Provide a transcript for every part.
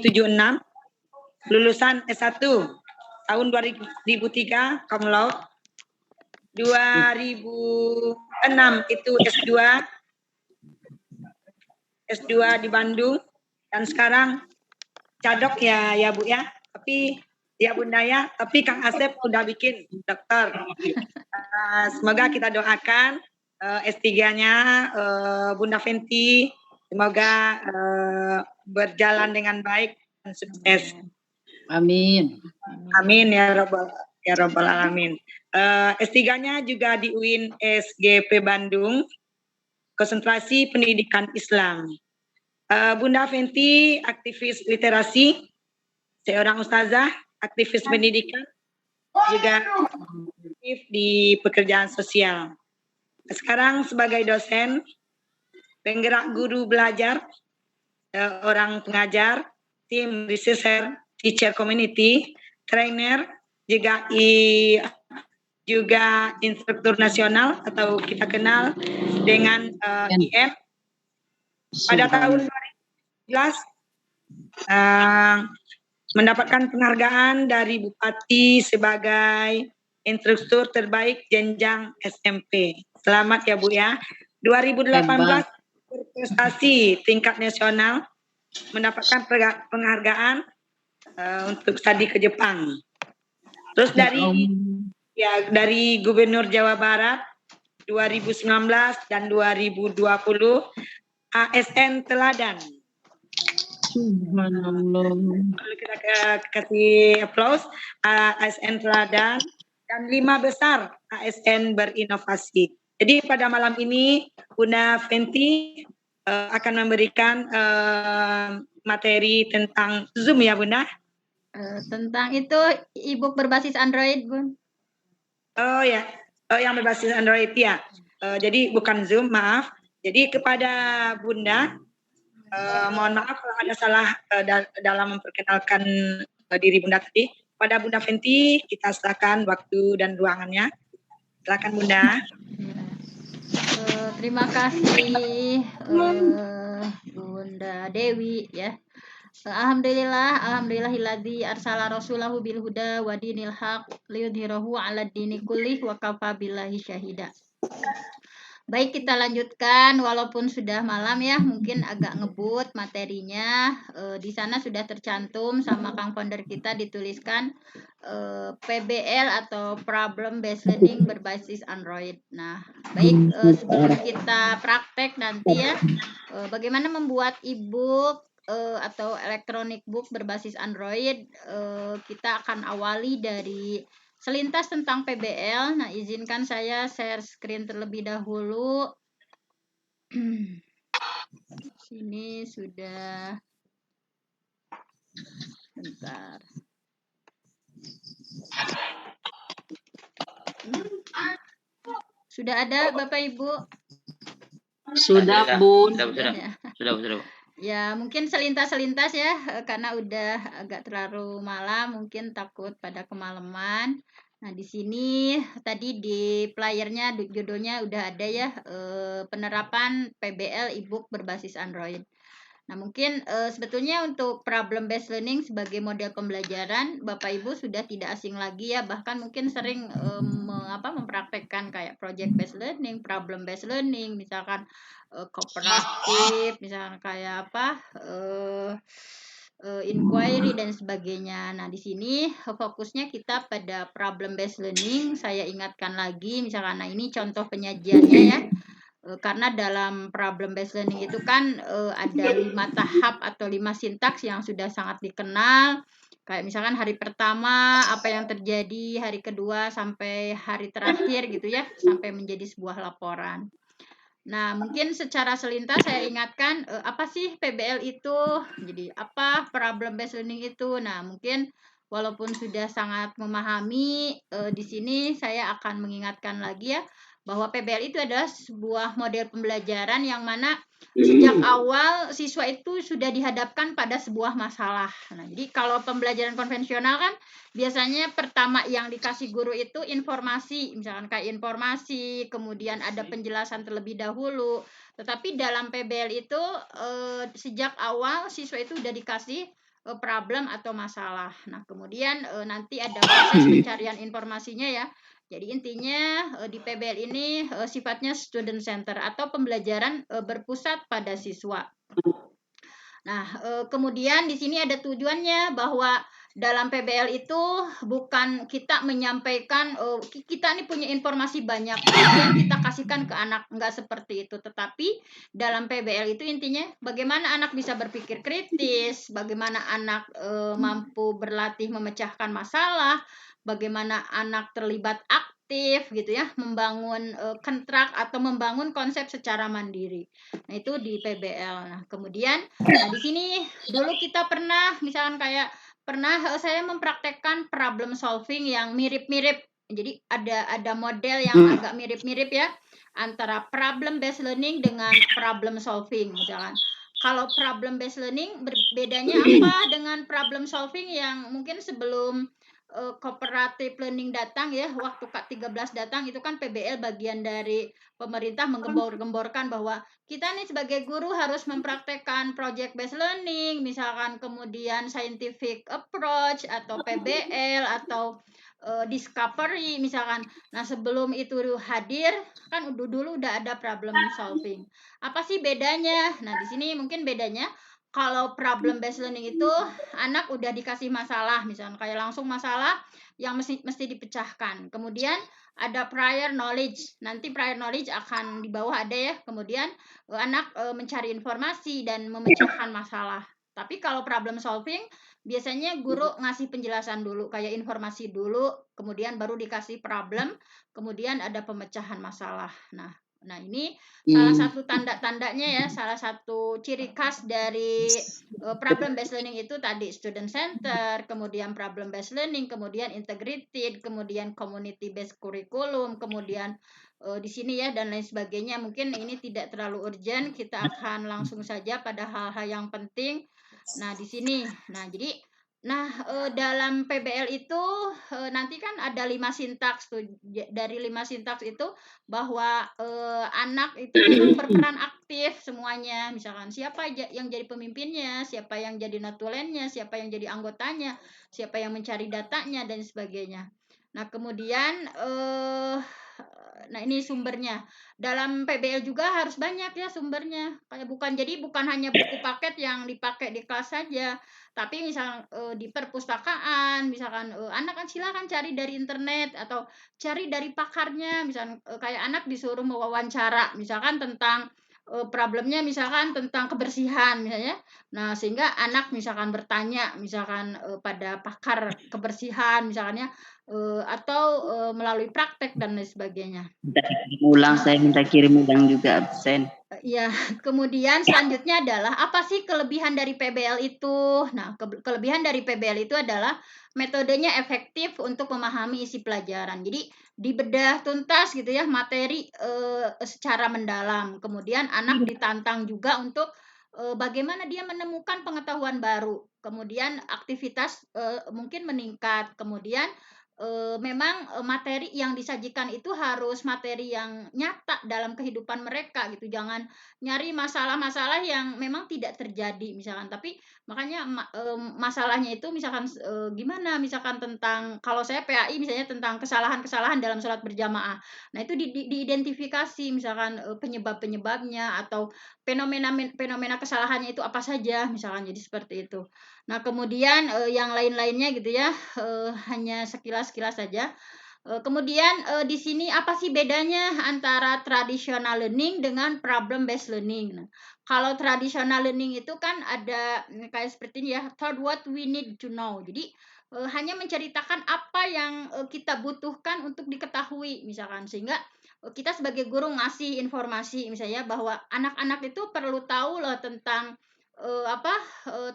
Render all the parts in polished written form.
76, lulusan S1 tahun 2003 cum laude, 2006 itu S2 di Bandung, dan sekarang cadok ya Bu ya, tapi ya Bunda ya, tapi Kang Asep udah bikin dokter. Semoga kita doakan S3-nya Bunda Fenty semoga berjalan dengan baik dan sukses. Amin. Amin ya Rabbal Alamin. S3-nya juga di UIN SGP Bandung, konsentrasi pendidikan Islam. Bunda Fenty aktivis literasi, seorang ustazah, aktivis pendidikan, juga aktif di pekerjaan sosial. Sekarang sebagai dosen, penggerak guru belajar, orang pengajar, tim researcher, teacher community, trainer, juga instruktur nasional atau kita kenal dengan IM. Pada tahun 2011 mendapatkan penghargaan dari Bupati sebagai instruktur terbaik jenjang SMP. Selamat ya Bu ya. 2018 berprestasi tingkat nasional, mendapatkan penghargaan untuk studi ke Jepang. Terus dari Gubernur Jawa Barat 2019 dan 2020 ASN Teladan. Kalau kita kasih applause, ASN Teladan, dan 5 besar ASN berinovasi. Jadi pada malam ini Bunda Fenty akan memberikan materi tentang Zoom ya Bunda? Tentang itu e-book berbasis Android Bun. Oh ya, yang berbasis Android ya. Jadi bukan Zoom, maaf. Jadi kepada Bunda, mohon maaf kalau ada salah dalam memperkenalkan diri Bunda tadi. Pada Bunda Fenty kita silakan waktu dan ruangannya. Silakan Bunda. Terima kasih Bunda Dewi ya. Alhamdulillahilladzi arsala rasulahu bil huda wa dinil haq liyudhhirahu 'ala dini kullih wa kafa billahi syahida. Baik, kita lanjutkan walaupun sudah malam ya, mungkin agak ngebut materinya. Di sana sudah tercantum sama Kang Founder kita dituliskan PBL atau Problem Based Learning berbasis Android. Nah, baik sebelum kita praktek nanti ya, bagaimana membuat e-book atau electronic book berbasis Android, kita akan awali dari selintas tentang PBL. Nah, izinkan saya share screen terlebih dahulu. Sini sudah. Bentar. Sudah ada Bapak Ibu? Sudah, Bun. Sudah. Ya, mungkin selintas-selintas ya, karena udah agak terlalu malam, mungkin takut pada kemalaman. Nah, di sini tadi di playernya judulnya udah ada ya, penerapan PBL e-book berbasis Android. Nah, mungkin sebetulnya untuk problem based learning sebagai model pembelajaran, Bapak Ibu sudah tidak asing lagi ya, bahkan mungkin sering mempraktekkan kayak project based learning, problem based learning, misalkan kooperatif, misalkan kayak inquiry dan sebagainya. Nah, di sini fokusnya kita pada problem based learning. Saya ingatkan lagi, misalkan nah ini contoh penyajiannya ya. Karena dalam problem based learning itu kan ada 5 tahap atau 5 sintaks yang sudah sangat dikenal. Kayak misalkan hari pertama apa yang terjadi, hari kedua sampai hari terakhir gitu ya, sampai menjadi sebuah laporan. Nah, mungkin secara selintas saya ingatkan apa sih PBL itu? Jadi apa problem based learning itu? Nah, mungkin walaupun sudah sangat memahami, di sini saya akan mengingatkan lagi ya, bahwa PBL itu adalah sebuah model pembelajaran yang mana sejak awal siswa itu sudah dihadapkan pada sebuah masalah. Nah, jadi kalau pembelajaran konvensional kan biasanya pertama yang dikasih guru itu informasi, misalkan kayak informasi, kemudian ada penjelasan terlebih dahulu. Tetapi dalam PBL itu sejak awal siswa itu sudah dikasih problem atau masalah. Nah, kemudian nanti ada proses pencarian informasinya ya. Jadi intinya di PBL ini sifatnya student center atau pembelajaran berpusat pada siswa. Nah, kemudian di sini ada tujuannya bahwa dalam PBL itu bukan kita menyampaikan kita ini punya informasi banyak kemudian kita kasihkan ke anak, enggak seperti itu. Tetapi dalam PBL itu intinya bagaimana anak bisa berpikir kritis, bagaimana anak mampu berlatih memecahkan masalah, bagaimana anak terlibat aktif gitu ya, membangun kontrak atau membangun konsep secara mandiri. Nah, itu di PBL. Nah, kemudian di sini dulu kita pernah misalkan kayak saya mempraktekkan problem solving yang mirip-mirip. Jadi ada model yang agak mirip-mirip ya antara problem based learning dengan problem solving misalkan. Kalau problem based learning bedanya apa dengan problem solving yang mungkin sebelum cooperative learning datang ya, waktu Kak 13 datang itu kan PBL bagian dari pemerintah menggembor-gemborkan bahwa kita nih sebagai guru harus mempraktekkan project based learning, misalkan kemudian scientific approach atau PBL atau discovery misalkan. Nah, sebelum itu hadir kan dulu udah ada problem solving. Apa sih bedanya? Nah, di sini mungkin bedanya kalau problem based learning itu anak udah dikasih masalah misalkan kayak langsung masalah yang mesti dipecahkan. Kemudian ada prior knowledge. Nanti prior knowledge akan di bawah ada ya. Kemudian anak mencari informasi dan memecahkan masalah. Tapi kalau problem solving biasanya guru ngasih penjelasan dulu kayak informasi dulu, kemudian baru dikasih problem, kemudian ada pemecahan masalah. Nah ini salah satu tanda-tandanya ya, salah satu ciri khas dari problem based learning itu tadi student center, kemudian problem based learning, kemudian integrated, kemudian community based curriculum, kemudian di sini ya dan lain sebagainya. Mungkin ini tidak terlalu urgent, kita akan langsung saja pada hal-hal yang penting. Nah, di sini. Nah, jadi dalam PBL itu nanti kan ada 5 sintaks tuh. Dari 5 sintaks itu bahwa anak itu memang berperan aktif semuanya. Misalkan siapa yang jadi pemimpinnya, siapa yang jadi natulennya, siapa yang jadi anggotanya, siapa yang mencari datanya dan sebagainya. Nah, kemudian nah ini sumbernya. Dalam PBL juga harus banyak ya sumbernya. Kayak bukan hanya buku paket yang dipakai di kelas saja. Tapi misal di perpustakaan, misalkan anak kan silakan cari dari internet atau cari dari pakarnya, misalkan kayak anak disuruh mewawancara, misalkan tentang problemnya misalkan tentang kebersihan misalnya. Nah, sehingga anak misalkan bertanya misalkan pada pakar kebersihan misalnya atau melalui praktek dan lain sebagainya. Saya minta kirim ulang juga absen. Ya, kemudian selanjutnya adalah apa sih kelebihan dari PBL itu? Nah, kelebihan dari PBL itu adalah metodenya efektif untuk memahami isi pelajaran. Jadi dibedah tuntas gitu ya materi secara mendalam. Kemudian anak ditantang juga untuk bagaimana dia menemukan pengetahuan baru. Kemudian aktivitas mungkin meningkat. Kemudian memang materi yang disajikan itu harus materi yang nyata dalam kehidupan mereka gitu. Jangan nyari masalah-masalah yang memang tidak terjadi misalkan. Tapi makanya masalahnya itu misalkan gimana misalkan tentang kalau saya PAI misalnya tentang kesalahan-kesalahan dalam sholat berjamaah. Nah, itu diidentifikasi misalkan penyebab-penyebabnya atau fenomena kesalahannya itu apa saja misalkan jadi seperti itu. Nah, kemudian yang lain-lainnya gitu ya hanya sekilas-sekilas saja. Kemudian di sini apa sih bedanya antara traditional learning dengan problem based learning? Nah, kalau traditional learning itu kan ada kayak seperti ini ya, thought what we need to know. Jadi hanya menceritakan apa yang kita butuhkan untuk diketahui misalkan sehingga kita sebagai guru ngasih informasi misalnya bahwa anak-anak itu perlu tahu loh tentang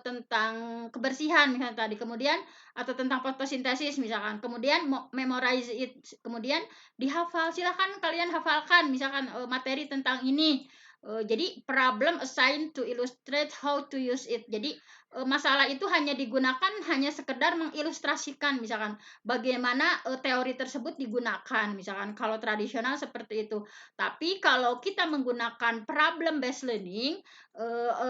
tentang kebersihan misalnya tadi, kemudian atau tentang fotosintesis misalkan, kemudian memorize it, kemudian dihafal, silahkan kalian hafalkan misalkan materi tentang ini. Jadi problem assigned to illustrate how to use it. Jadi masalah itu hanya digunakan hanya sekedar mengilustrasikan misalkan bagaimana teori tersebut digunakan misalkan kalau tradisional seperti itu. Tapi kalau kita menggunakan problem based learning,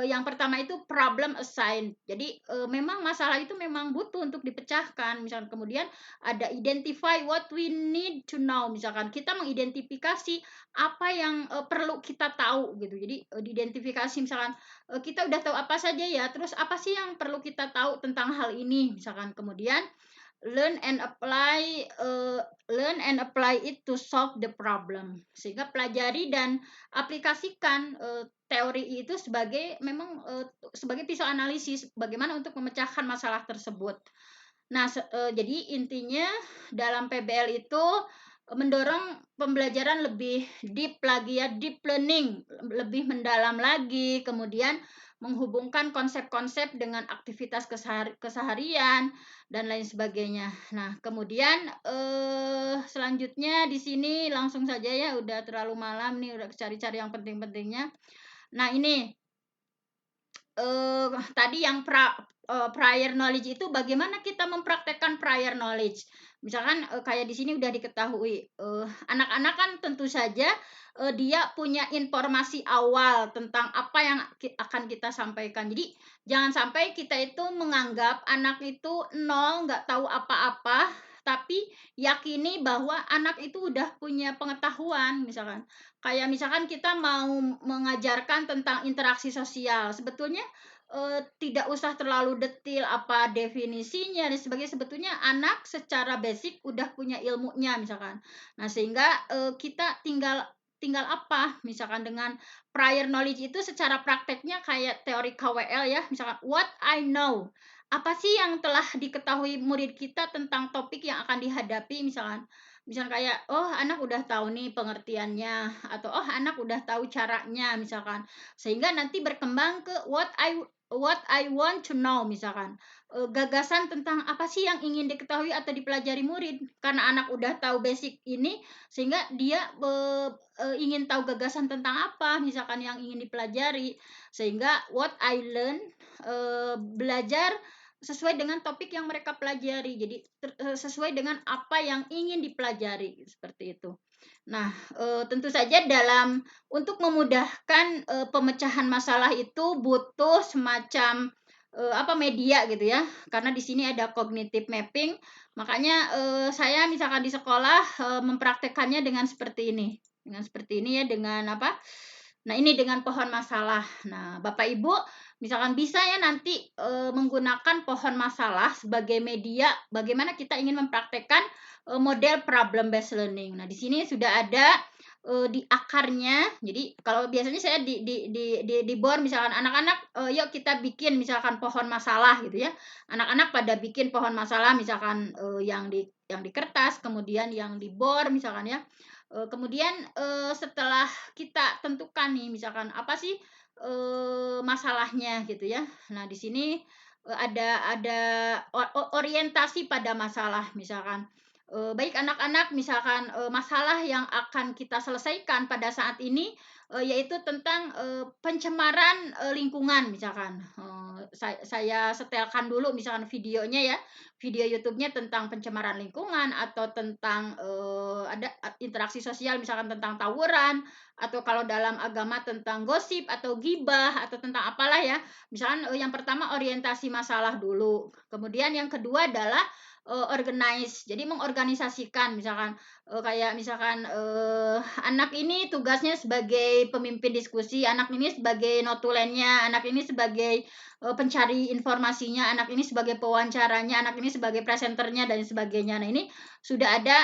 yang pertama itu problem assign. Jadi memang masalah itu memang butuh untuk dipecahkan. Misalkan kemudian ada identify what we need to know. Misalkan kita mengidentifikasi apa yang perlu kita tahu gitu. Jadi diidentifikasi misalkan kita udah tahu apa saja ya, terus apa sih yang perlu kita tahu tentang hal ini misalkan kemudian learn and apply it to solve the problem sehingga pelajari dan aplikasikan teori itu sebagai memang sebagai pisau analisis bagaimana untuk memecahkan masalah tersebut. Nah, jadi intinya dalam PBL itu mendorong pembelajaran lebih deep lagi ya, deep learning, lebih mendalam lagi, kemudian menghubungkan konsep-konsep dengan aktivitas keseharian dan lain sebagainya. Nah, kemudian selanjutnya di sini langsung saja ya, udah terlalu malam nih, udah cari-cari yang penting-pentingnya. Nah, ini tadi yang prior knowledge itu bagaimana kita mempraktekkan prior knowledge. Misalkan kayak di sini udah diketahui anak-anak kan tentu saja dia punya informasi awal tentang apa yang akan kita sampaikan. Jadi jangan sampai kita itu menganggap anak itu nol, nggak tahu apa-apa, tapi yakini bahwa anak itu udah punya pengetahuan misalkan. Kayak misalkan kita mau mengajarkan tentang interaksi sosial, sebetulnya tidak usah terlalu detail apa definisinya dan sebagainya. Sebetulnya anak secara basic udah punya ilmunya misalkan. Nah, sehingga kita tinggal apa misalkan dengan prior knowledge itu secara prakteknya kayak teori KWL ya, misalkan what I know. Apa sih yang telah diketahui murid kita tentang topik yang akan dihadapi misalkan. Misal kayak oh anak udah tahu nih pengertiannya atau oh anak udah tahu caranya misalkan. Sehingga nanti berkembang ke what I want to know misalkan gagasan tentang apa sih yang ingin diketahui atau dipelajari murid karena anak udah tahu basic ini sehingga dia ingin tahu gagasan tentang apa misalkan yang ingin dipelajari sehingga what I learn belajar sesuai dengan topik yang mereka pelajari jadi sesuai dengan apa yang ingin dipelajari seperti itu. Nah, tentu saja untuk memudahkan pemecahan masalah itu butuh semacam media gitu ya. Karena di sini ada cognitive mapping. Makanya saya misalkan di sekolah mempraktekannya dengan seperti ini. Dengan seperti ini ya dengan apa? Nah, ini dengan pohon masalah. Nah, Bapak Ibu misalkan bisa ya nanti menggunakan pohon masalah sebagai media bagaimana kita ingin mempraktekkan model problem based learning. Nah, di sini sudah ada di akarnya. Jadi kalau biasanya saya di board misalkan anak-anak yuk kita bikin misalkan pohon masalah gitu ya. Anak-anak pada bikin pohon masalah misalkan yang di kertas, kemudian yang di board misalkan ya. Kemudian setelah kita tentukan nih misalkan apa sih masalahnya gitu ya. Nah, di sini ada orientasi pada masalah misalkan baik anak-anak misalkan masalah yang akan kita selesaikan pada saat ini yaitu tentang pencemaran lingkungan misalkan saya setelkan dulu misalkan videonya ya video YouTube-nya tentang pencemaran lingkungan atau tentang ada interaksi sosial misalkan tentang tawuran atau kalau dalam agama tentang gosip atau gibah atau tentang apalah ya misalkan yang pertama orientasi masalah dulu kemudian yang kedua adalah organize jadi mengorganisasikan misalkan kayak misalkan anak ini tugasnya sebagai pemimpin diskusi anak ini sebagai notulennya anak ini sebagai pencari informasinya anak ini sebagai pewawancaranya anak ini sebagai presenternya dan sebagainya nah ini sudah ada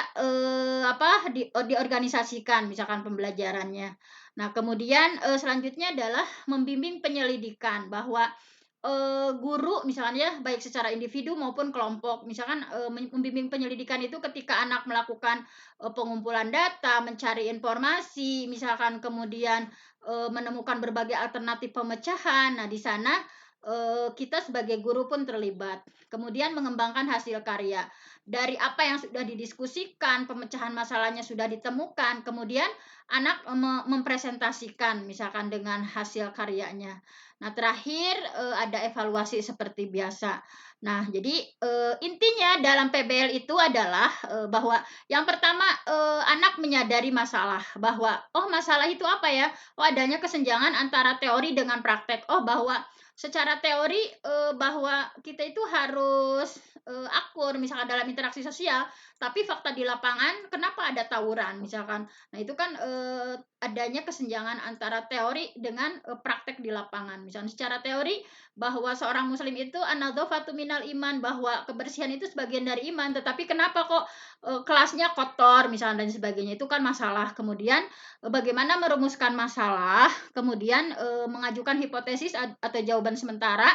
diorganisasikan misalkan pembelajarannya nah kemudian selanjutnya adalah membimbing penyelidikan bahwa guru misalnya baik secara individu maupun kelompok misalkan membimbing penyelidikan itu ketika anak melakukan pengumpulan data mencari informasi misalkan kemudian menemukan berbagai alternatif pemecahan nah di sana kita sebagai guru pun terlibat. Kemudian mengembangkan hasil karya. Dari apa yang sudah didiskusikan, pemecahan masalahnya sudah ditemukan, kemudian anak mempresentasikan misalkan dengan hasil karyanya. Nah, terakhir ada evaluasi seperti biasa. Nah, jadi intinya dalam PBL itu adalah bahwa yang pertama anak menyadari masalah, bahwa oh masalah itu apa ya? Oh adanya kesenjangan antara teori dengan praktek. Oh bahwa secara teori bahwa kita itu harus akur misalkan dalam interaksi sosial, tapi fakta di lapangan kenapa ada tawuran misalkan. Nah, itu kan adanya kesenjangan antara teori dengan praktek di lapangan. Misalnya secara teori bahwa seorang muslim itu an-nadzafatu minal iman, bahwa kebersihan itu sebagian dari iman, tetapi kenapa kok kelasnya kotor misalnya dan sebagainya, itu kan masalah. Kemudian bagaimana merumuskan masalah, kemudian mengajukan hipotesis atau jawaban sementara,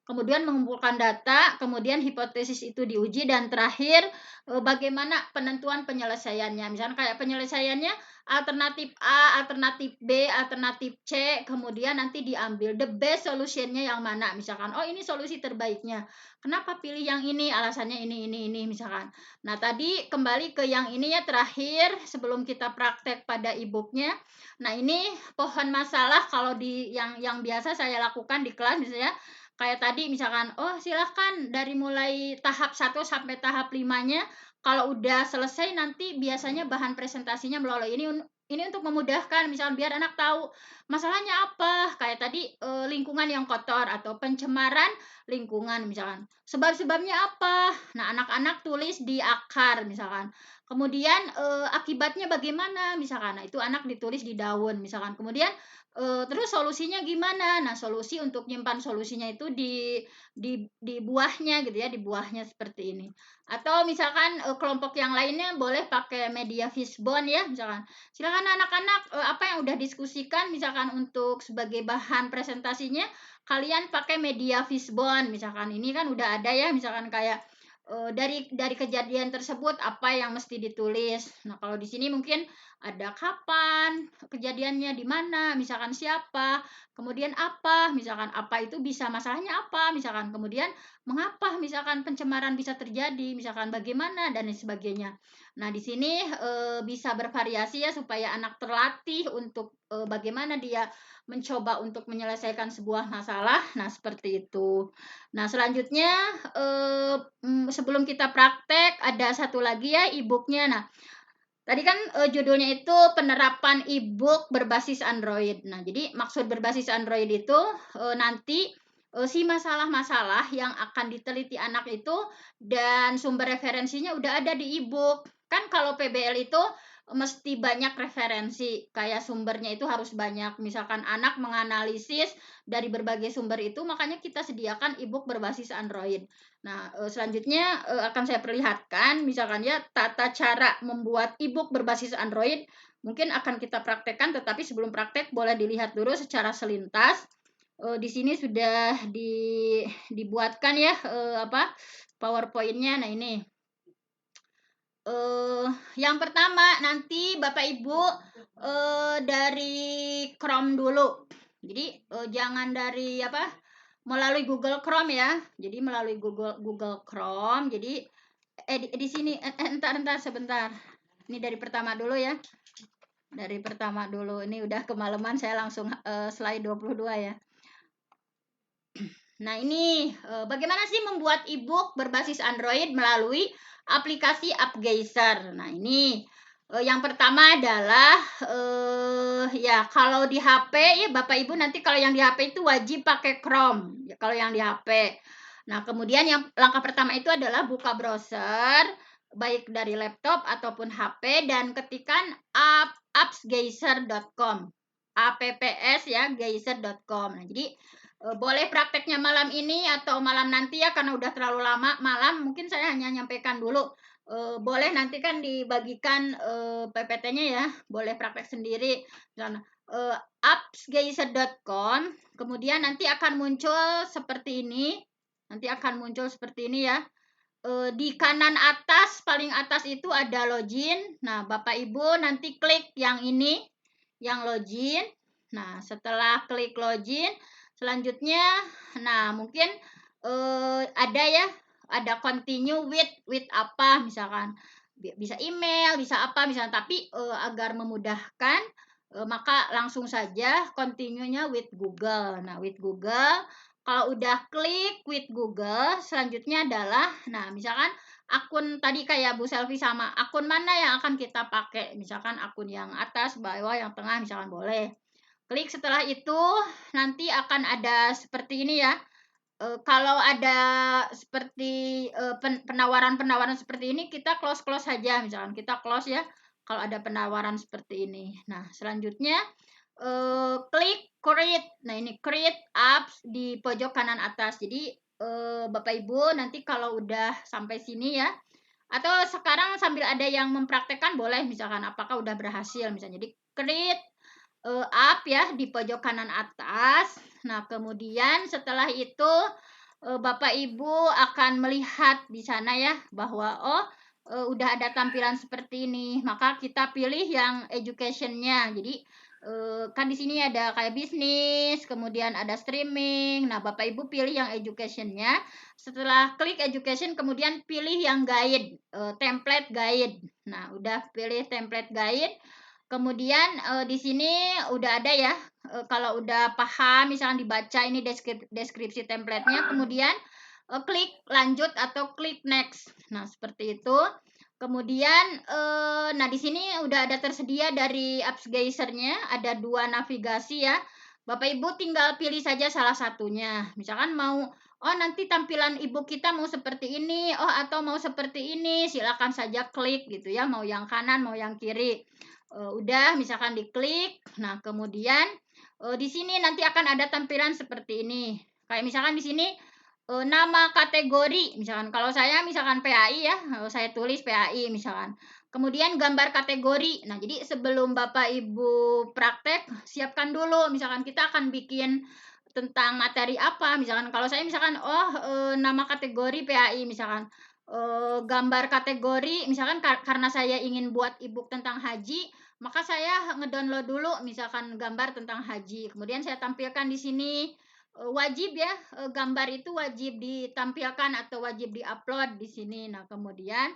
kemudian mengumpulkan data, kemudian hipotesis itu diuji, dan terakhir bagaimana penentuan penyelesaiannya. Misalnya kayak penyelesaiannya alternatif A, alternatif B, alternatif C, kemudian nanti diambil the best solutionnya yang mana. Misalkan, oh ini solusi terbaiknya. Kenapa pilih yang ini? Alasannya ini, misalkan. Nah, tadi kembali ke yang ini ya terakhir sebelum kita praktek pada e-booknya. Nah, ini pohon masalah kalau di yang biasa saya lakukan di kelas misalnya kayak tadi misalkan, oh silahkan dari mulai tahap 1 sampai tahap 5-nya, kalau udah selesai nanti biasanya bahan presentasinya melalui ini untuk memudahkan, misalkan biar anak tahu masalahnya apa, kayak tadi lingkungan yang kotor atau pencemaran lingkungan misalkan. Sebab-sebabnya apa? Nah, anak-anak tulis di akar misalkan. Kemudian akibatnya bagaimana misalkan. Nah, itu anak ditulis di daun misalkan. Kemudian terus solusinya gimana? Nah, solusi untuk nyimpan solusinya itu di buahnya gitu ya, di buahnya seperti ini. Atau misalkan kelompok yang lainnya boleh pakai media fishbone ya, misalkan. Silakan anak-anak apa yang udah diskusikan misalkan untuk sebagai bahan presentasinya kalian pakai media fishbone misalkan. Ini kan udah ada ya, misalkan kayak dari kejadian tersebut apa yang mesti ditulis. Nah, kalau di sini mungkin ada kapan kejadiannya, di mana, misalkan siapa, kemudian apa, misalkan apa itu bisa masalahnya apa, misalkan kemudian mengapa misalkan pencemaran bisa terjadi, misalkan bagaimana dan lain sebagainya. Nah, di sini bisa bervariasi ya supaya anak terlatih untuk bagaimana dia mencoba untuk menyelesaikan sebuah masalah. Nah, seperti itu. Nah, selanjutnya sebelum kita praktek ada satu lagi ya e-booknya. Nah, tadi kan judulnya itu penerapan e-book berbasis Android. Nah, jadi maksud berbasis Android itu nanti si masalah-masalah yang akan diteliti anak itu dan sumber referensinya udah ada di e-book. Kan kalau PBL itu mesti banyak referensi, kayak sumbernya itu harus banyak. Misalkan anak menganalisis dari berbagai sumber itu, makanya kita sediakan e-book berbasis Android. Nah, selanjutnya akan saya perlihatkan misalkan ya tata cara membuat e-book berbasis Android. Mungkin akan kita praktekkan, tetapi sebelum praktek boleh dilihat dulu secara selintas. Di sini sudah dibuatkan ya PowerPoint-nya. Nah, ini. Yang pertama nanti Bapak Ibu dari Chrome dulu. Jadi jangan dari melalui Google Chrome ya. Jadi melalui Google Chrome. Jadi di sini entar sebentar. Ini dari pertama dulu ya. Dari pertama dulu. Ini udah kemalaman, saya langsung slide 22 ya. Nah, ini bagaimana sih membuat e-book berbasis Android melalui aplikasi Upgeizer. Nah, ini yang pertama adalah ya kalau di HP ya Bapak Ibu nanti kalau yang di HP itu wajib pakai Chrome ya, kalau yang di HP. Nah, kemudian yang langkah pertama itu adalah buka browser baik dari laptop ataupun HP dan ketikkan appsgeizer.com. apps ya geizer.com. Nah, jadi boleh prakteknya malam ini atau malam nanti ya, karena udah terlalu lama malam, mungkin saya hanya nyampaikan dulu. Boleh nanti kan dibagikan PPT-nya ya, boleh praktek sendiri. Misalnya appsgeizer.com, kemudian nanti akan muncul seperti ini. Nanti akan muncul seperti ini ya. Di kanan atas, paling atas itu ada login. Nah, Bapak Ibu nanti klik yang ini, yang login. Nah, setelah klik login, Selanjutnya, nah mungkin ada continue with apa misalkan bisa email, bisa apa misalkan, tapi agar memudahkan maka langsung saja continue-nya with Google. Nah, with Google, kalau udah klik with Google, selanjutnya adalah, nah misalkan akun tadi kayak Bu Selvi sama, akun mana yang akan kita pakai? Misalkan akun yang atas, bawah, yang tengah, misalkan boleh. Klik setelah itu, nanti akan ada seperti ini ya. Kalau ada seperti penawaran-penawaran seperti ini, kita close saja, misalkan kita close ya kalau ada penawaran seperti ini. Nah, selanjutnya klik create. Nah, ini create apps di pojok kanan atas. Jadi Bapak Ibu nanti kalau udah sampai sini ya, atau sekarang sambil ada yang mempraktekkan boleh, misalkan apakah udah berhasil misalnya. Jadi create up ya di pojok kanan atas. Nah, kemudian setelah itu Bapak Ibu akan melihat di sana ya bahwa udah ada tampilan seperti ini. Maka kita pilih yang education-nya. Jadi kan di sini ada kayak bisnis, kemudian ada streaming. Nah, Bapak Ibu pilih yang education-nya. Setelah klik education, kemudian pilih yang guide, template guide. Nah, udah pilih template guide. Kemudian di sini udah ada ya, kalau udah paham misalkan dibaca ini deskripsi template-nya, kemudian klik lanjut atau klik next. Nah, seperti itu. Kemudian nah di sini udah ada tersedia dari apps Geyser-nya, ada 2 navigasi ya. Bapak Ibu tinggal pilih saja salah satunya. Misalkan mau nanti tampilan ebook kita mau seperti ini, atau mau seperti ini, silakan saja klik gitu ya, mau yang kanan, mau yang kiri. Udah misalkan diklik, nah kemudian di sini nanti akan ada tampilan seperti ini. Kayak misalkan di sini nama kategori, misalkan kalau saya misalkan PAI ya, saya tulis PAI misalkan. Kemudian gambar kategori. Nah, jadi sebelum Bapak Ibu praktek, siapkan dulu. Misalkan kita akan bikin tentang materi apa. Misalkan kalau saya misalkan nama kategori PAI misalkan. Gambar kategori misalkan karena saya ingin buat ebook tentang haji, maka saya ngedownload dulu misalkan gambar tentang haji. Kemudian saya tampilkan di sini. Wajib ya, gambar itu wajib ditampilkan atau wajib diupload di sini. Nah, kemudian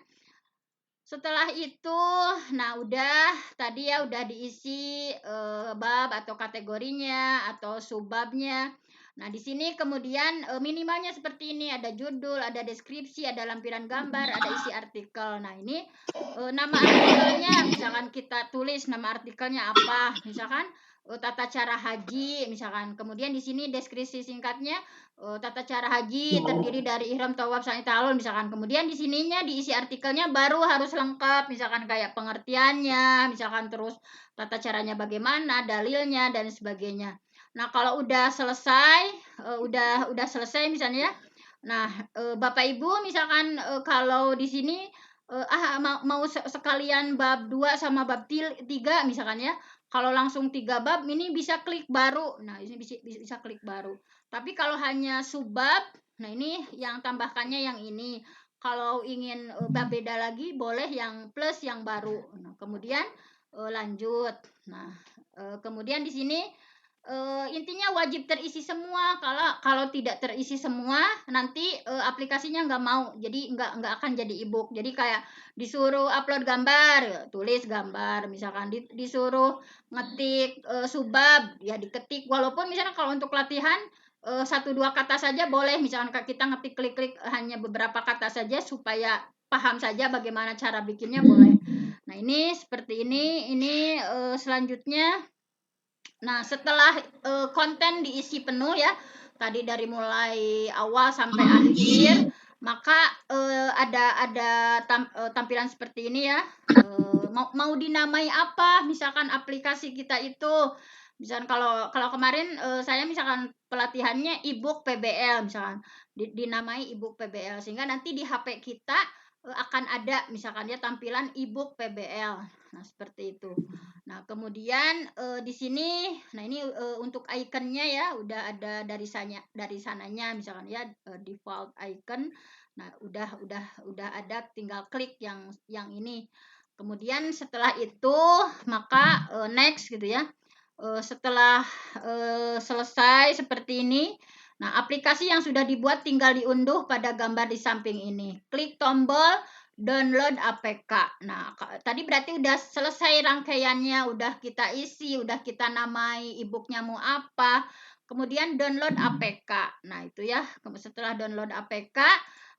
setelah itu, nah udah tadi ya udah diisi bab atau kategorinya atau subbabnya. Nah, di sini kemudian minimalnya seperti ini, ada judul, ada deskripsi, ada lampiran gambar, ada isi artikel. Nah, ini nama artikelnya misalkan kita tulis nama artikelnya apa, misalkan tata cara haji misalkan. Kemudian di sini deskripsi singkatnya tata cara haji terdiri dari ihram, tawaf, sa'i, ta'alul misalkan. Kemudian di sininya diisi artikelnya baru harus lengkap, misalkan kayak pengertiannya, misalkan terus tata caranya bagaimana, dalilnya dan sebagainya. Nah, kalau udah selesai, udah selesai misalnya. Nah, Bapak Ibu misalkan kalau di sini mau sekalian bab 2 sama bab 3 misalkan ya. Kalau langsung 3 bab ini bisa klik baru. Nah, ini bisa klik baru. Tapi kalau hanya subbab, nah ini yang tambahkannya yang ini. Kalau ingin bab beda lagi boleh yang plus yang baru. Nah, kemudian lanjut. Nah, kemudian di sini intinya wajib terisi semua. Kalau tidak terisi semua, nanti aplikasinya nggak mau. Jadi nggak akan jadi ebook. Jadi kayak disuruh upload gambar, tulis gambar. Misalkan disuruh ngetik subbab, ya diketik. Walaupun misalnya kalau untuk latihan 1-2 kata saja boleh. Misalkan kita ngetik klik-klik hanya beberapa kata saja supaya paham saja bagaimana cara bikinnya boleh. Nah, ini seperti ini. Ini selanjutnya. Nah, setelah konten diisi penuh ya, tadi dari mulai awal sampai akhir, maka ada tampilan seperti ini ya. Mau dinamai apa? Misalkan aplikasi kita itu, misalkan kalau kemarin saya misalkan pelatihannya ebook PBL misalkan, dinamai ebook PBL sehingga nanti di HP kita akan ada misalkan ya tampilan ebook PBL. Nah, seperti itu. Nah, kemudian di sini, nah ini untuk ikonnya ya udah ada dari sananya misalkan ya default icon. Nah, udah ada, tinggal klik yang ini. Kemudian setelah itu maka next gitu ya. Setelah selesai seperti ini, nah aplikasi yang sudah dibuat tinggal diunduh pada gambar di samping ini. Klik tombol download APK. Nah, tadi berarti udah selesai rangkaiannya, udah kita isi, udah kita namai e-booknya mau apa. Kemudian download APK. Nah, itu ya. Setelah download APK,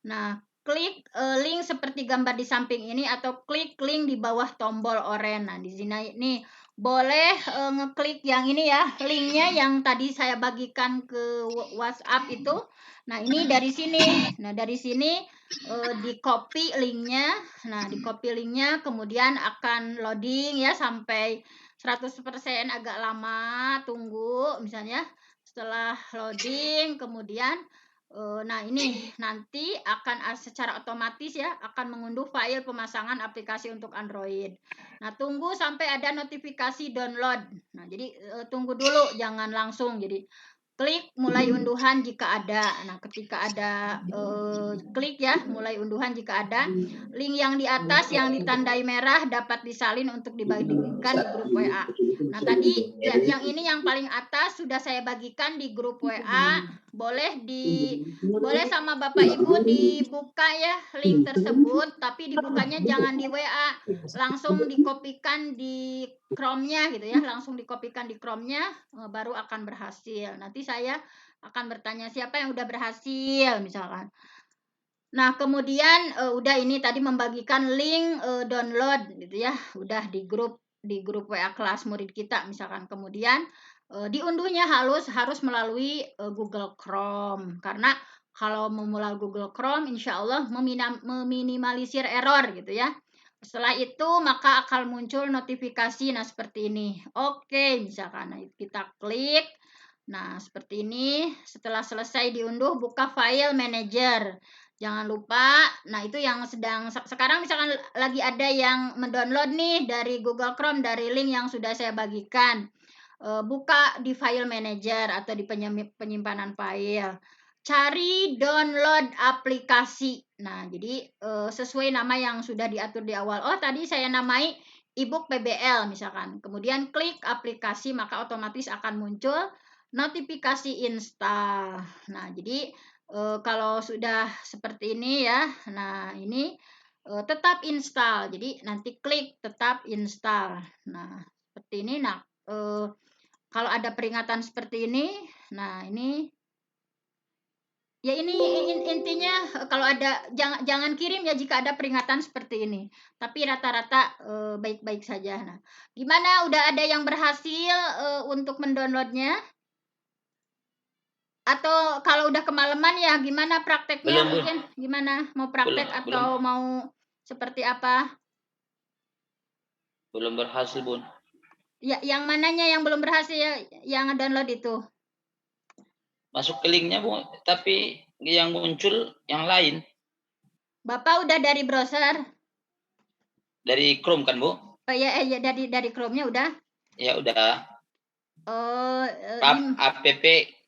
nah klik link seperti gambar di samping ini atau klik link di bawah tombol oranye. Nah, di sini nih boleh ngeklik yang ini ya, linknya yang tadi saya bagikan ke WhatsApp itu. Nah, ini dari sini. Nah, dari sini di copy linknya. Nah, di copy linknya kemudian akan loading ya sampai 100% agak lama, tunggu misalnya. Setelah loading kemudian nah ini nanti akan secara otomatis ya akan mengunduh file pemasangan aplikasi untuk Android. Nah, tunggu sampai ada notifikasi download. Nah, jadi tunggu dulu, jangan langsung. Jadi klik mulai unduhan jika ada. Nah, ketika ada klik ya mulai unduhan jika ada. Link yang di atas yang ditandai merah dapat disalin untuk dibagikan di grup WA. Nah, tadi ya, yang ini yang paling atas sudah saya bagikan di grup WA. Boleh sama Bapak Ibu dibuka ya link tersebut, tapi dibukanya jangan di WA, langsung dikopikan di Chrome-nya gitu ya, langsung dikopikan di Chrome-nya baru akan berhasil. Nanti saya akan bertanya siapa yang udah berhasil misalkan. Nah, kemudian udah ini tadi membagikan link download gitu ya, udah di grup WA kelas murid kita misalkan. Kemudian diunduhnya harus melalui Google Chrome karena kalau memulai Google Chrome insya Allah meminimalisir error gitu ya. Setelah itu maka akan muncul notifikasi nah seperti ini. Oke, misalkan nah, kita klik. Nah, seperti ini. Setelah selesai diunduh buka file manager. Jangan lupa, nah itu yang sedang sekarang misalkan lagi ada yang mendownload nih dari Google Chrome dari link yang sudah saya bagikan. Buka di file manager atau di penyimpanan file. Cari download aplikasi. Nah, jadi sesuai nama yang sudah diatur di awal. Oh, tadi saya namai ebook PBL misalkan. Kemudian klik aplikasi maka otomatis akan muncul notifikasi install. Nah, jadi kalau sudah seperti ini ya. Nah, ini tetap install. Jadi nanti klik tetap install. Nah, seperti ini. Nah, kalau ada peringatan seperti ini, nah ini ya ini intinya kalau ada jangan kirim ya jika ada peringatan seperti ini. Tapi rata-rata baik-baik saja. Nah, gimana udah ada yang berhasil untuk mendownloadnya? Atau kalau udah kemalaman ya gimana prakteknya? Belum, Bu. Mungkin gimana mau praktek Belum, atau mau seperti apa? belum berhasil, Bun. Ya, yang mananya yang belum berhasil ya, yang download itu? Masuk ke linknya, Bu, tapi yang muncul yang lain. Bapak udah dari browser? Dari Chrome kan, Bu? Oh ya, dari Chrome-nya udah. Ya udah. Oh,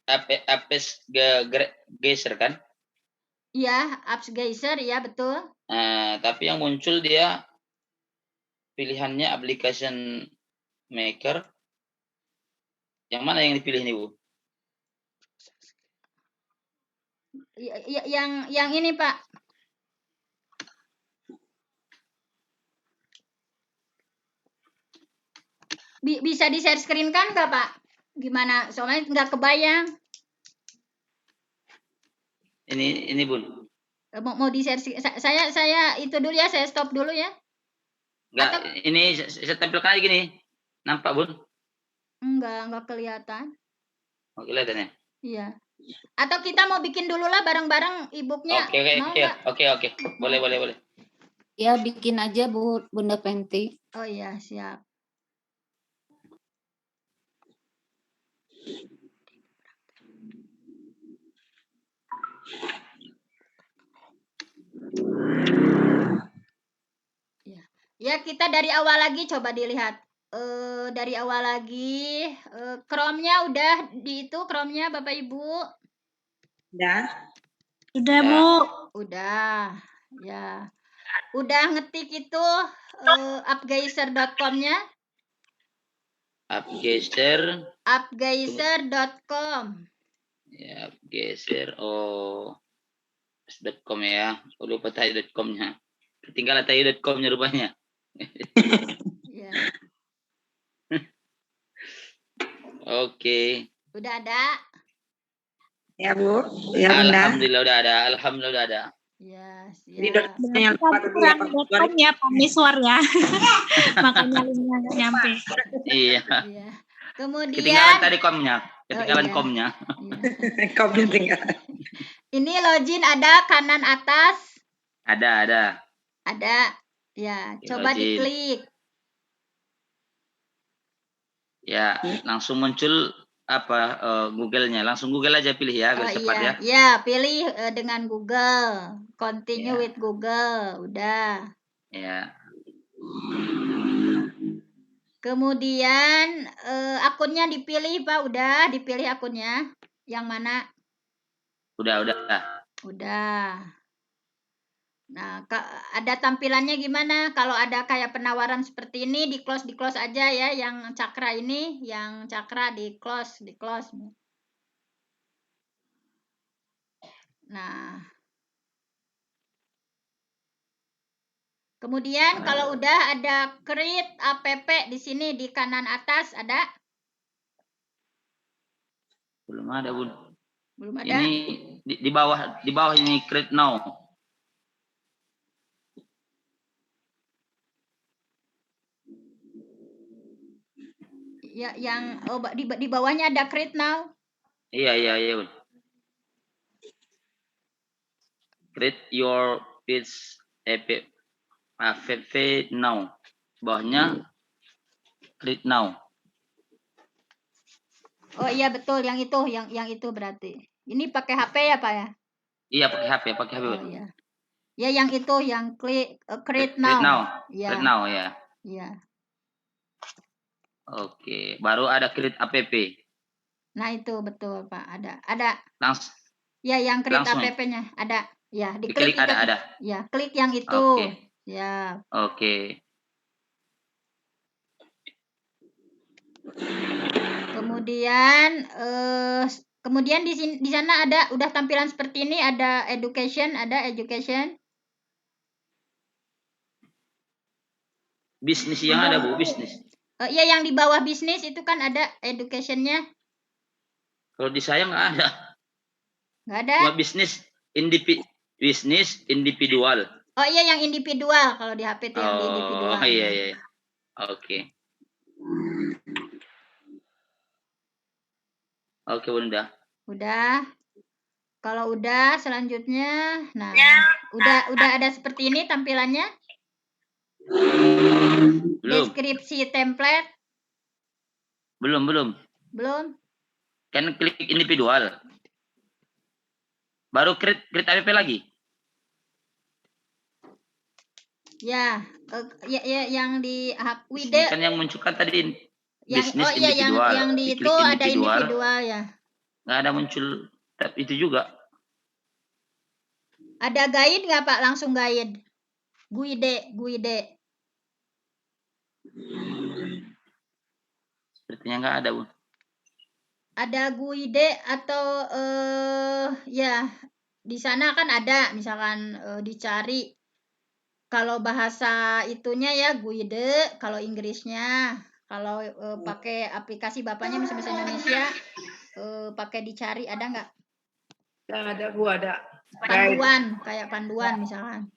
Apps Geyser kan? iya, apps Geyser ya betul. Tapi yang muncul dia pilihannya application maker. Yang mana yang dipilih nih, Bu? Yang ini, Pak. Bisa di-share screen kan nggak, Pak? Gimana? Soalnya nggak kebayang. Ini Bun. Mau di-share saya itu dulu ya, saya stop dulu ya. Enggak, ini saya tampilkan lagi nih. Nampak, Bun? Enggak kelihatan. Oh, kelihatan ya? Iya. Atau kita mau bikin dulu lah bareng-bareng e-booknya. Oke. Boleh. Ya, bikin aja Bunda Penti. Oh iya, siap. Ya, kita dari awal lagi coba dilihat. Dari awal lagi Chrome-nya udah di itu Chrome-nya Bapak Ibu? Udah. Sudah, Bu. Udah. Ya. Udah ngetik itu appgeyser.com-nya? Upgeser. Upgeiser.com. Ya, Upgeser. Oh, .com ya. Oh, lupa tadi .com-nya. Ketinggalan tadi .com-nya rupanya. Ya. Oke. Udah ada? Ya Bu, ya Bunda. Alhamdulillah udah ada. Alhamdulillah udah ada. Ya, Di siap. yang lupa dulu ya Pak. Kurang ya Pak Miswar ya. Makanya linknya nggak nyampe. Iya. Iya. Kemudian Ketinggalan tadi com-nya. Ketinggalan iya. com-nya. Iya. Komen tinggal. Ini login ada kanan atas. Ada. Ada. Ya, coba Login. diklik. Ya, langsung muncul Google-nya. Langsung Google aja pilih ya, biar cepat ya. Ya, pilih dengan Google. Continue Ya. with Google. Udah. Ya. Kemudian akunnya dipilih, Pak. Udah dipilih akunnya. Yang mana? Udah. Udah. Nah, ada tampilannya gimana? Kalau ada kayak penawaran seperti ini, di close aja ya. Yang cakra ini, yang cakra di close. Nah, kemudian kalau udah ada create app di sini di kanan atas ada? Belum ada, Bun. Belum ada? Ini di bawah ini create now. Ya, yang di bawahnya ada create now. Iya, Bun. Create your page app now. Bawahnya create now. Oh iya betul, yang itu berarti. Ini pakai HP ya, Pak ya? Iya, pakai HP, Oh Bun. iya. Ya yang itu yang create Create now. now. Ya. Create now ya. Iya. Oke, baru ada create app. Nah, itu betul, Pak. Ada. Langsung. Ya, yang create Langsung. app-nya ada. Ya, Diklik diklik itu. ada. Ya, klik yang itu. Oke. Ya. Oke. Kemudian di sana ada udah tampilan seperti ini, ada education. Bisnis yang ada, Bu, bisnis. Iya, yang di bawah bisnis itu kan ada education-nya. Kalau di saya nggak ada. Nggak ada? Cuma bisnis individual. Oh iya, yang individual. Kalau di HP itu yang di individual. Oh iya. Oke. Oke, Bunda. Udah. Kalau udah, selanjutnya, nah, udah ada seperti ini tampilannya. Belum. Deskripsi template. Belum. Kan klik individual. Baru create app lagi. Ya, yang di Ini Wide. kan yang munculkan tadi bisnis individual. Yang di itu ada individual ya. Nggak ada muncul tab itu juga. Ada guide nggak, Pak? Langsung guide. Guide. Sepertinya nggak ada, Bu. Ada guide atau ya di sana kan ada, misalkan dicari. Kalau bahasa itunya ya guide, kalau Inggrisnya, kalau pakai aplikasi bapaknya bahasa Indonesia, pakai dicari, ada nggak? Ada Bu, ada. Panduan, kayak panduan misalkan.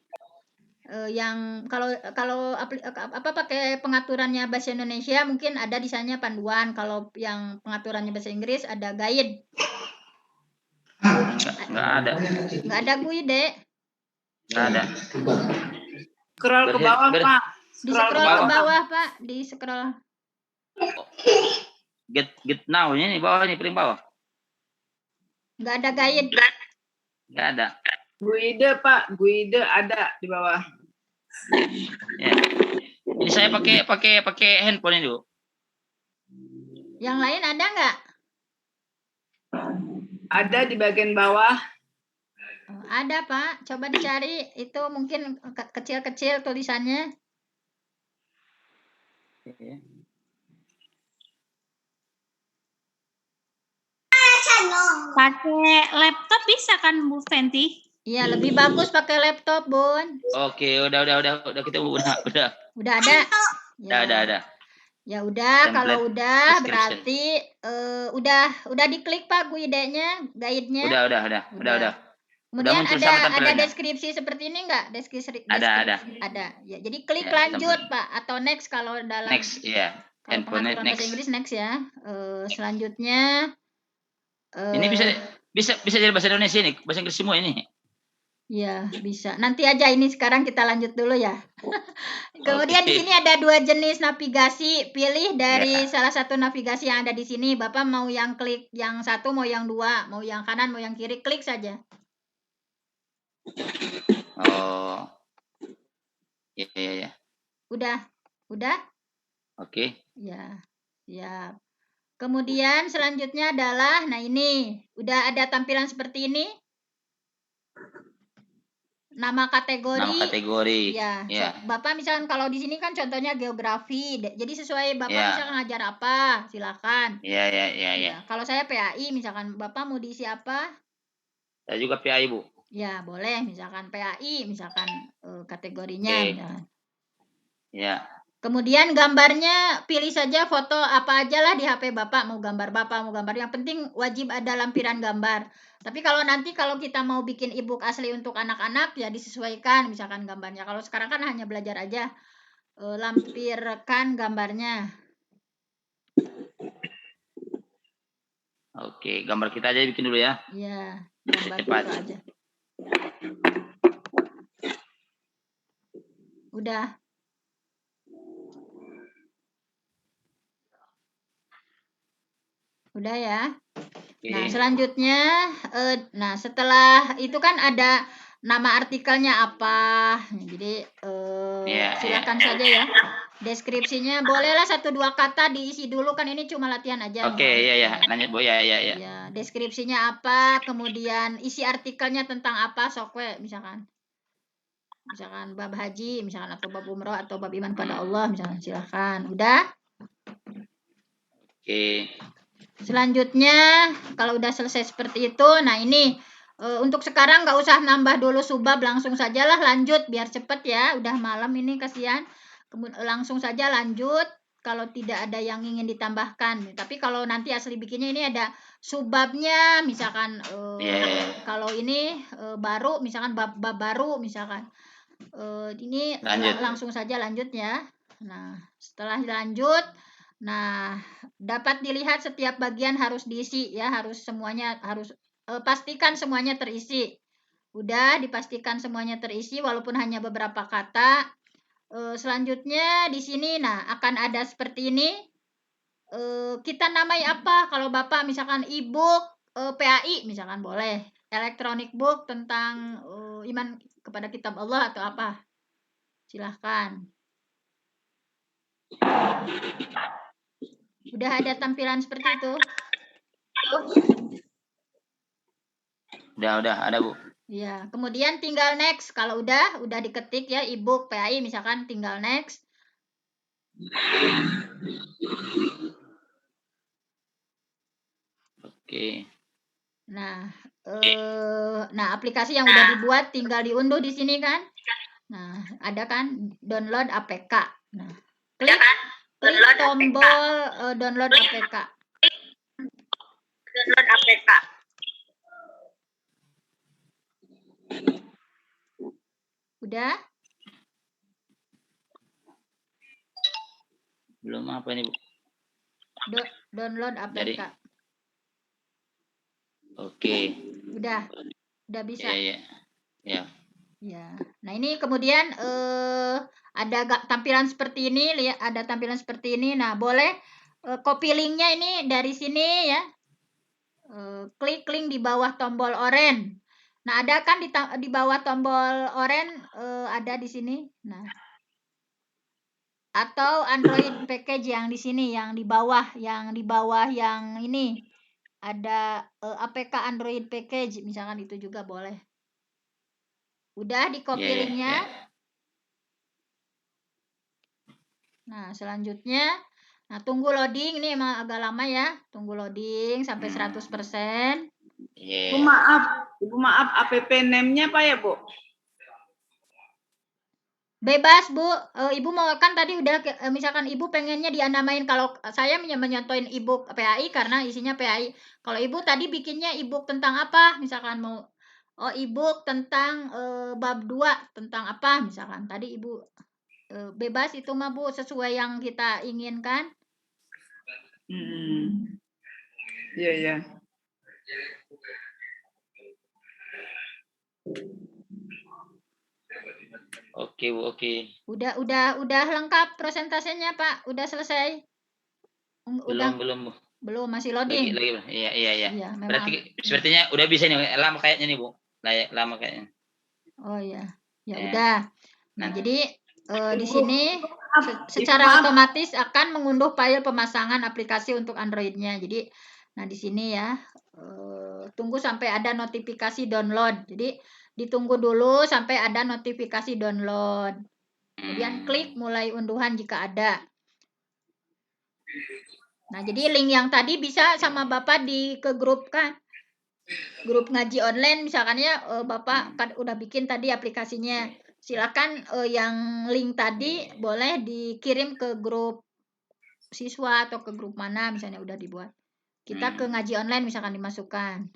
Yang kalau pakai pengaturannya bahasa Indonesia mungkin ada di sana panduan. Kalau yang pengaturannya bahasa Inggris ada guide. Nggak ada. Nggak ada guide. Nggak ada. Scroll ke bawah, Pak. Di scroll ke bawah, Pak. Di scroll. Get now ini bawah nih, paling bawah. Nggak ada guide. Nggak ada. Guide, Pak. Guide ada di bawah. Ya. Ini saya pakai handphone ini, Bu. Yang lain ada nggak? Ada di bagian bawah. Ada, Pak. Coba dicari. Itu mungkin kecil-kecil tulisannya. Pakai laptop bisa kan Bu Fenty? Iya, lebih bagus pakai laptop, Bun. Oke, udah kita udah. Udah ada? Ada. Ya udah, Template kalau udah description. berarti udah diklik Pak guide-nya, guide-nya. Udah. Kemudian muncul sama ada tampilannya. deskripsi seperti ini enggak? Ada. Ya, jadi klik Ya, lanjut, tampilan. Pak, atau next kalau dalam Next, iya. kalau Handphone pengaturan bahasa next. Inggris next ya. Selanjutnya Ini bisa jadi bahasa Indonesia ini, bahasa Inggris semua ini. ya, bisa. Nanti aja, ini sekarang kita lanjut dulu ya. Kemudian di Oke. sini ada 2 jenis navigasi. Pilih dari salah satu navigasi yang ada di sini. Bapak mau yang klik yang satu, mau yang 2, mau yang kanan, mau yang kiri, klik saja. Oh. Iya. Udah? Oke. Ya, siap. Kemudian selanjutnya adalah, nah ini, udah ada tampilan seperti ini. Nama kategori. Ya. Bapak misalkan kalau di sini kan contohnya geografi. Jadi sesuai Bapak Ya. misalkan ngajar apa, silakan. Iya. Ya, kalau saya PAI misalkan Bapak mau diisi apa? Saya juga PAI, Bu. Ya, boleh misalkan PAI, misalkan kategorinya. Oke. Misalkan. Ya. Kemudian gambarnya pilih saja foto apa aja lah di HP Bapak, mau gambar Bapak, mau gambar, yang penting wajib ada lampiran gambar. Tapi kalau nanti kita mau bikin e-book asli untuk anak-anak ya disesuaikan misalkan gambarnya. Kalau sekarang kan hanya belajar aja, lampirkan gambarnya. Oke, gambar kita aja bikin dulu ya. Iya, gambar Cepat. foto aja. Udah. Udah ya. Oke. Nah, selanjutnya, setelah itu kan ada nama artikelnya apa. Jadi, silakan saja ya. Deskripsinya bolehlah 1-2 kata diisi dulu, kan ini cuma latihan aja. Oke, iya. Lanjut, Bu. Ya. Ya, deskripsinya apa, kemudian isi artikelnya tentang apa, sokwe misalkan. Misalkan bab haji, misalkan, atau bab umroh, atau bab iman pada Allah, misalkan, silakan. Udah? Oke. Selanjutnya, kalau udah selesai seperti itu, nah ini untuk sekarang nggak usah nambah dulu subbab, langsung sajalah lanjut biar cepet ya. Udah malam ini, kasihan. Langsung saja lanjut kalau tidak ada yang ingin ditambahkan. Tapi kalau nanti asli bikinnya ini ada subbabnya, misalkan kalau ini baru, misalkan bab baru, misalkan. Ini langsung saja lanjut ya. Nah, setelah lanjut, nah dapat dilihat setiap bagian harus diisi ya, pastikan semuanya terisi. Udah dipastikan semuanya terisi walaupun hanya beberapa kata. Selanjutnya di sini akan ada seperti ini. Kita namai apa? Kalau Bapak misalkan e-book PAI misalkan boleh. Electronic book tentang iman kepada kitab Allah atau apa. Silahkan. Udah ada tampilan seperti itu? Udah ada, Bu. Ya, kemudian tinggal next. Kalau udah diketik ya e-book PAI misalkan, tinggal next. Oke. Nah, aplikasi yang udah dibuat tinggal diunduh di sini kan. Nah, ada kan download APK. Nah, klik tombol download APK. Udah? Belum apa ini, Bu? Download APK. Oke. Udah bisa. Iya. Ya. Nah, ini kemudian ada tampilan seperti ini, lihat ada tampilan seperti ini. Nah, boleh copy linknya ini dari sini ya. Klik link di bawah tombol oranye. Nah, ada kan di bawah tombol oranye ada di sini. Nah, atau Android package yang di sini, yang di bawah yang ini ada APK Android package, misalkan itu juga boleh. Udah di copy linknya. Nah, selanjutnya, Nah, tunggu loading, ini emang agak lama ya. Tunggu loading sampai 100%. Iya. Ibu maaf, app name-nya apa ya, Bu? Bebas, Bu. Ibu mau kan tadi udah misalkan Ibu pengennya dianamain, kalau saya menyontohin e-book PAI karena isinya PAI. Kalau Ibu tadi bikinnya e-book tentang apa? Misalkan mau e-book tentang bab 2 tentang apa misalkan. Tadi Ibu bebas itu mah, Bu, sesuai yang kita inginkan. Iya, iya. Oke, Bu, oke. Udah lengkap presentasenya, Pak? Udah selesai? Udah Belum, Bu. belum, masih loading. Lagi, Bu. Iya. Iya, memang Berarti sepertinya udah bisa nih, lama kayaknya nih, Bu. Lama kayaknya. Oh iya. Ya Ya. udah. Nah, Nah. jadi di sini secara otomatis akan mengunduh file pemasangan aplikasi untuk Android-nya. Jadi, nah di sini ya, tunggu sampai ada notifikasi download. Jadi, ditunggu dulu sampai ada notifikasi download. Kemudian klik mulai unduhan jika ada. Nah, jadi link yang tadi bisa sama Bapak ke grup kan? Grup ngaji online misalkan ya, Bapak kan udah bikin tadi aplikasinya. Silakan yang link tadi boleh dikirim ke grup siswa atau ke grup mana misalnya udah dibuat. Kita ke ngaji online misalkan dimasukkan.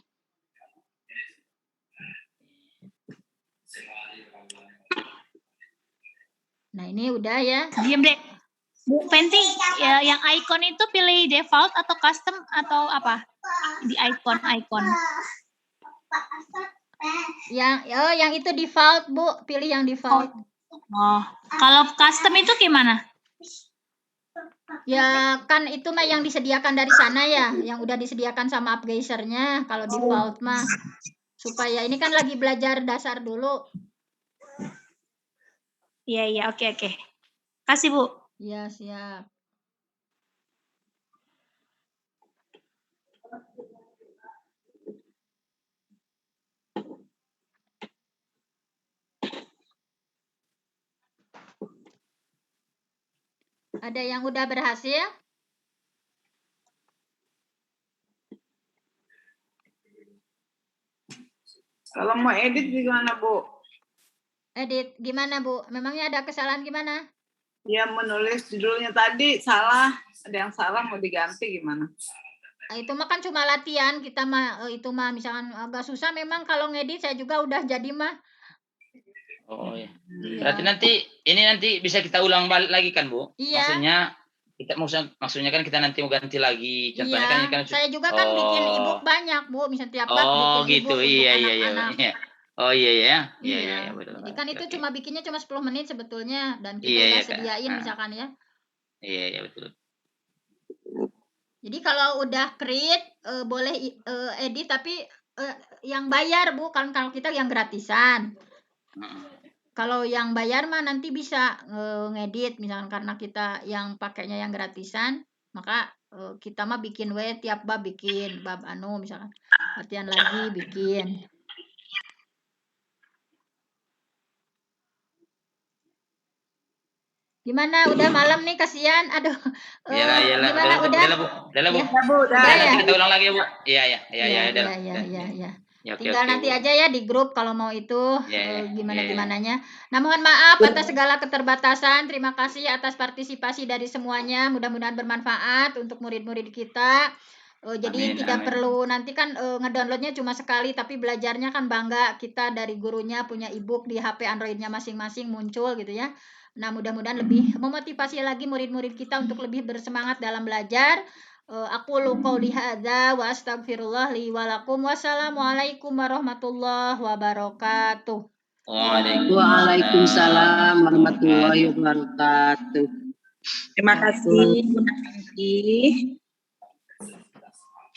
Nah, ini udah ya. Diam deh. Bu Fenty, ya, yang icon itu pilih default atau custom atau apa? Di icon. Yang itu default, Bu. Pilih yang default. Oh, kalau custom itu gimana? Ya, kan itu mah yang disediakan dari sana ya, yang udah disediakan sama Upgeiser-nya. Kalau default mah supaya ini kan lagi belajar dasar dulu. Iya, oke. Kasih, Bu. Ya, siap. Ada yang udah berhasil? Kalau mau edit gimana, Bu? Edit gimana, Bu? Memangnya ada kesalahan gimana? Ya, menulis judulnya tadi salah. Ada yang salah mau diganti gimana? Itu mah kan cuma latihan, kita mah itu mah misalkan agak susah memang kalau ngedit, saya juga udah jadi mah. Oh iya. Iya. Berarti nanti bisa kita ulang balik lagi kan, Bu? Iya. Maksudnya kan kita nanti mau ganti lagi. Contohnya Iya, kan saya juga kan bikin e-book banyak, Bu. Misalnya tiap bab bikin gitu. e-book Iya. untuk anak-anak. Oh iya, betul. Jadi kan itu Oke. cuma bikinnya cuma 10 menit sebetulnya dan kita Iya, udah Kak. sediain misalkan ya. Iya, betul. Jadi kalau udah create boleh edit tapi yang bayar, Bu. Kalau kita yang gratisan. Kalau yang bayar mah nanti bisa ngedit misalkan karena kita yang pakainya yang gratisan, maka kita mah bikin tiap bab bikin bab misalkan latihan lagi bikin. Gimana? Udah malam nih, kasihan. Aduh. Iyalah. Gimana? Udah? Udah, Bu. Udah ya? Nanti kita ulang lagi, Bu. Iya. Iya. Ya, Tinggal nanti Bu. aja ya di grup kalau mau itu Iya. gimananya. Nah, mohon maaf atas segala keterbatasan. Terima kasih atas partisipasi dari semuanya. Mudah-mudahan bermanfaat untuk murid-murid kita. Jadi tidak perlu nanti kan ngedownloadnya cuma sekali, tapi belajarnya kan bangga kita dari gurunya punya e-book di HP Android-nya masing-masing muncul gitu ya. Nah, mudah-mudahan lebih memotivasi lagi murid-murid kita untuk lebih bersemangat dalam belajar. Aku qouli hadza wa astaghfirullah li wa lakum. Wassalamualaikum warahmatullahi wabarakatuh. Waalaikumsalam warahmatullahi wabarakatuh. Terima kasih, Bunda Fenty.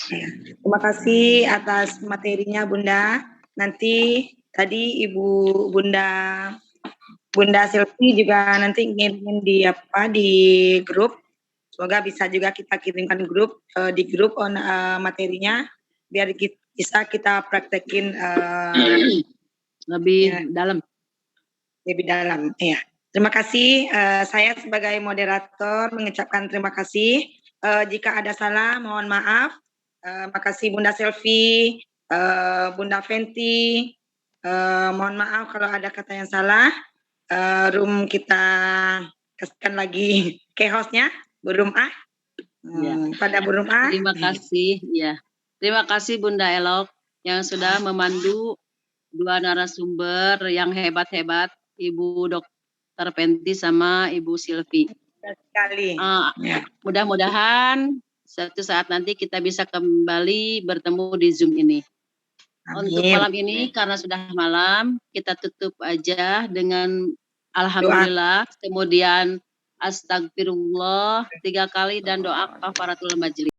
Terima kasih atas materinya, Bunda. Nanti tadi Ibu Bunda Silvi juga nanti ngirimin di grup. Semoga bisa juga kita kirimkan di grup materinya biar bisa kita praktekin lebih dalam. Lebih dalam, ya. Terima kasih. Saya sebagai moderator mengucapkan terima kasih. Jika ada salah, mohon maaf. Makasih Bunda Selvi, Bunda Fenty. Mohon maaf kalau ada kata yang salah. Room kita kasihkan lagi ke hostnya, Bu Room A. Pada Bu Room A. Terima kasih, ya. Terima kasih Bunda Elok yang sudah memandu dua narasumber yang hebat-hebat, Ibu Dr. Fenty sama Ibu Silvi. Sekali. Ya. Mudah-mudahan suatu saat nanti kita bisa kembali bertemu di Zoom ini. Untuk Amin. malam ini karena sudah malam, kita tutup aja dengan alhamdulillah, kemudian astagfirullah 3 kali dan doa kafaratul majlis.